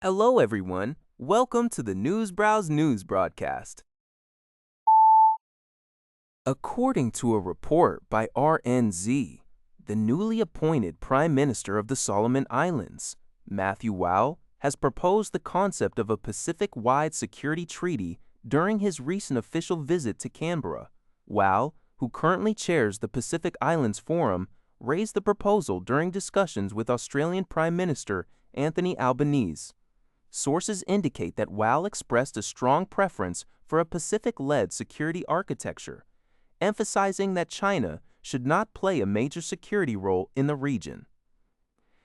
Hello, everyone. Welcome to the Newsbrowse News broadcast. According to a report by RNZ, the newly appointed Prime Minister of the Solomon Islands, Matthew Wow, has proposed the concept of a Pacific-wide security treaty during his recent official visit to Canberra. Wow, who currently chairs the Pacific Islands Forum, raised the proposal during discussions with Australian Prime Minister Anthony Albanese. Sources indicate that Wow expressed a strong preference for a Pacific-led security architecture, emphasizing that China should not play a major security role in the region.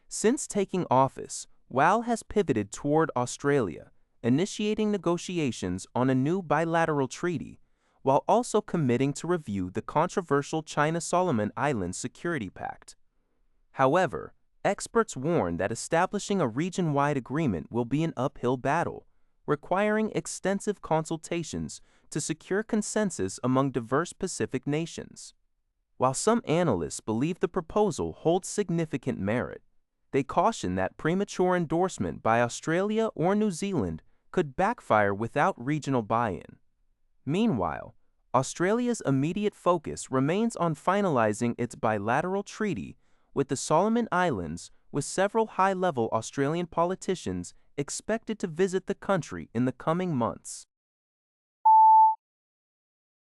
Since taking office, Wow has pivoted toward Australia, initiating negotiations on a new bilateral treaty, while also committing to review the controversial China-Solomon Islands Security Pact. However, experts warn that establishing a region-wide agreement will be an uphill battle, requiring extensive consultations to secure consensus among diverse Pacific nations. While some analysts believe the proposal holds significant merit, they caution that premature endorsement by Australia or New Zealand could backfire without regional buy-in. Meanwhile, Australia's immediate focus remains on finalizing its bilateral treaty with the Solomon Islands, with several high-level Australian politicians expected to visit the country in the coming months.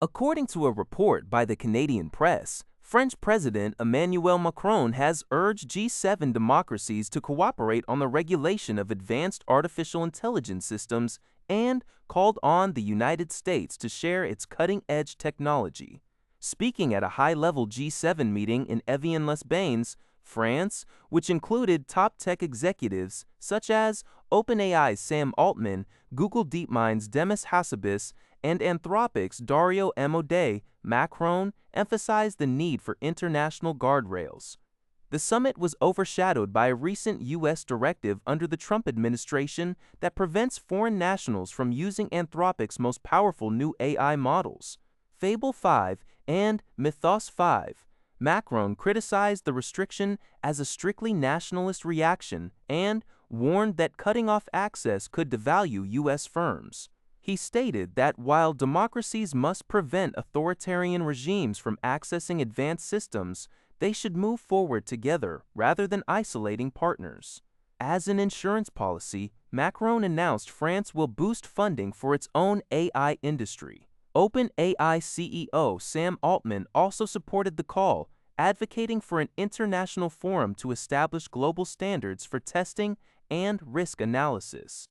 According to a report by the Canadian press, French President Emmanuel Macron has urged G7 democracies to cooperate on the regulation of advanced artificial intelligence systems and called on the United States to share its cutting-edge technology. Speaking at a high-level G7 meeting in Evian-les-Bains, France, which included top tech executives such as OpenAI's Sam Altman, Google DeepMind's Demis Hassabis, and Anthropic's Dario Amodei, Macron emphasized the need for international guardrails. The summit was overshadowed by a recent U.S. directive under the Trump administration that prevents foreign nationals from using Anthropic's most powerful new AI models, Fable 5 and Mythos 5. Macron criticized the restriction as a strictly nationalist reaction and warned that cutting off access could devalue U.S. firms. He stated that while democracies must prevent authoritarian regimes from accessing advanced systems, they should move forward together rather than isolating partners. As an insurance policy, Macron announced France will boost funding for its own AI industry. OpenAI CEO Sam Altman also supported the call, advocating for an international forum to establish global standards for testing and risk analysis.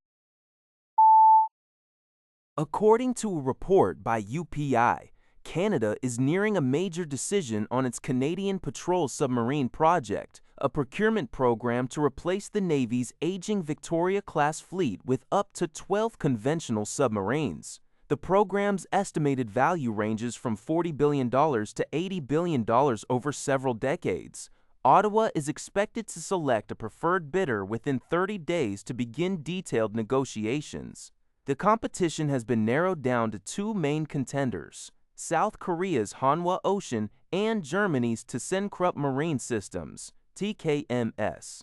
According to a report by UPI, Canada is nearing a major decision on its Canadian Patrol Submarine project, a procurement program to replace the Navy's aging Victoria-class fleet with up to 12 conventional submarines. The program's estimated value ranges from $40 billion to $80 billion over several decades. Ottawa is expected to select a preferred bidder within 30 days to begin detailed negotiations. The competition has been narrowed down to two main contenders: South Korea's Hanwha Ocean and Germany's ThyssenKrupp Marine Systems, TKMS.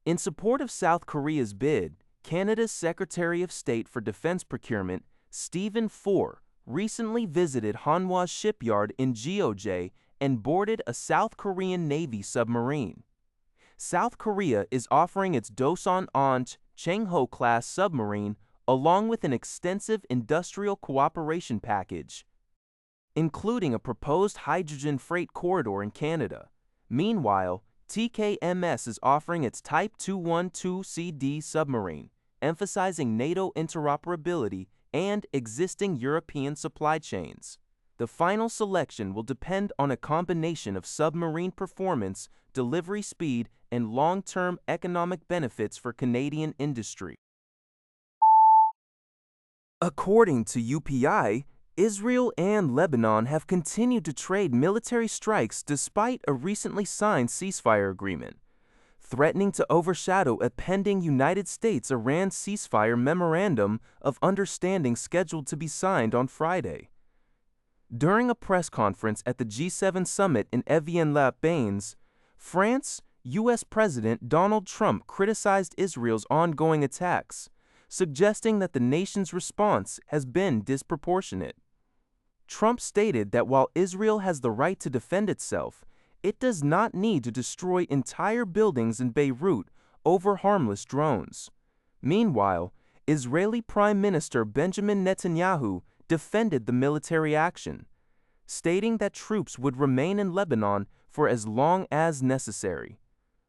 In support of South Korea's bid, Canada's Secretary of State for Defense Procurement, Stephen Four, recently visited Hanwha's shipyard in Jeoje and boarded a South Korean Navy submarine. South Korea is offering its Dosan-Onch Changho-class submarine along with an extensive industrial cooperation package, including a proposed hydrogen freight corridor in Canada. Meanwhile, TKMS is offering its Type 212CD submarine, emphasizing NATO interoperability and existing European supply chains. The final selection will depend on a combination of submarine performance, delivery speed, and long-term economic benefits for Canadian industry. According to UPI, Israel and Lebanon have continued to trade military strikes despite a recently signed ceasefire agreement, threatening to overshadow a pending United States-Iran ceasefire memorandum of understanding scheduled to be signed on Friday. During a press conference at the G7 summit in Evian-les-Bains, France, U.S. President Donald Trump criticized Israel's ongoing attacks, suggesting that the nation's response has been disproportionate. Trump stated that while Israel has the right to defend itself, it does not need to destroy entire buildings in Beirut over harmless drones. Meanwhile, Israeli Prime Minister Benjamin Netanyahu defended the military action, stating that troops would remain in Lebanon for as long as necessary.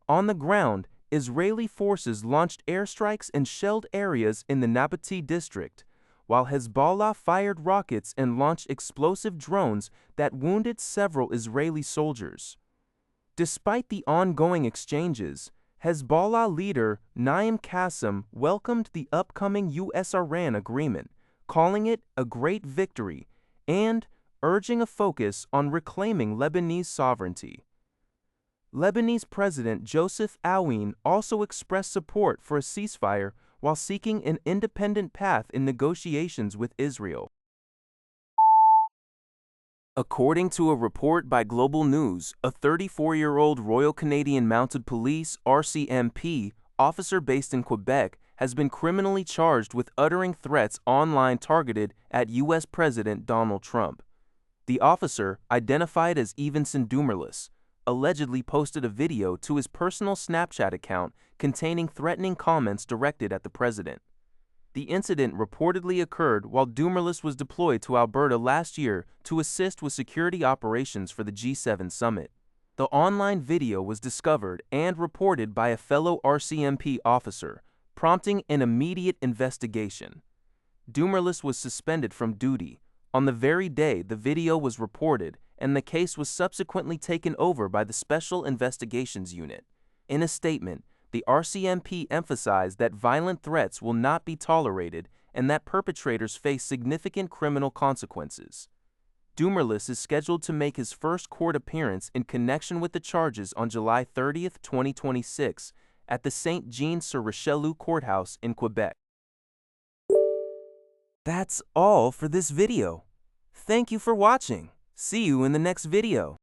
On the ground, Israeli forces launched airstrikes and shelled areas in the Nabatee district, while Hezbollah fired rockets and launched explosive drones that wounded several Israeli soldiers. Despite the ongoing exchanges, Hezbollah leader Naim Qassem welcomed the upcoming U.S.-Iran agreement, calling it a great victory and urging a focus on reclaiming Lebanese sovereignty. Lebanese President Joseph Aoun also expressed support for a ceasefire while seeking an independent path in negotiations with Israel. According to a report by Global News, a 34-year-old Royal Canadian Mounted Police (RCMP) officer based in Quebec has been criminally charged with uttering threats online targeted at U.S. President Donald Trump. The officer, identified as Evanson Dumerlis, allegedly posted a video to his personal Snapchat account containing threatening comments directed at the president. The incident reportedly occurred while Dumerlis was deployed to Alberta last year to assist with security operations for the G7 summit. The online video was discovered and reported by a fellow RCMP officer, prompting an immediate investigation. Dumerlis was suspended from duty on the very day the video was reported, and the case was subsequently taken over by the Special Investigations Unit. In a statement, the RCMP emphasized that violent threats will not be tolerated and that perpetrators face significant criminal consequences. Dumerlis is scheduled to make his first court appearance in connection with the charges on July 30, 2026, at the Saint-Jean-sur-Richelieu Courthouse in Quebec. That's all for this video. Thank you for watching. See you in the next video.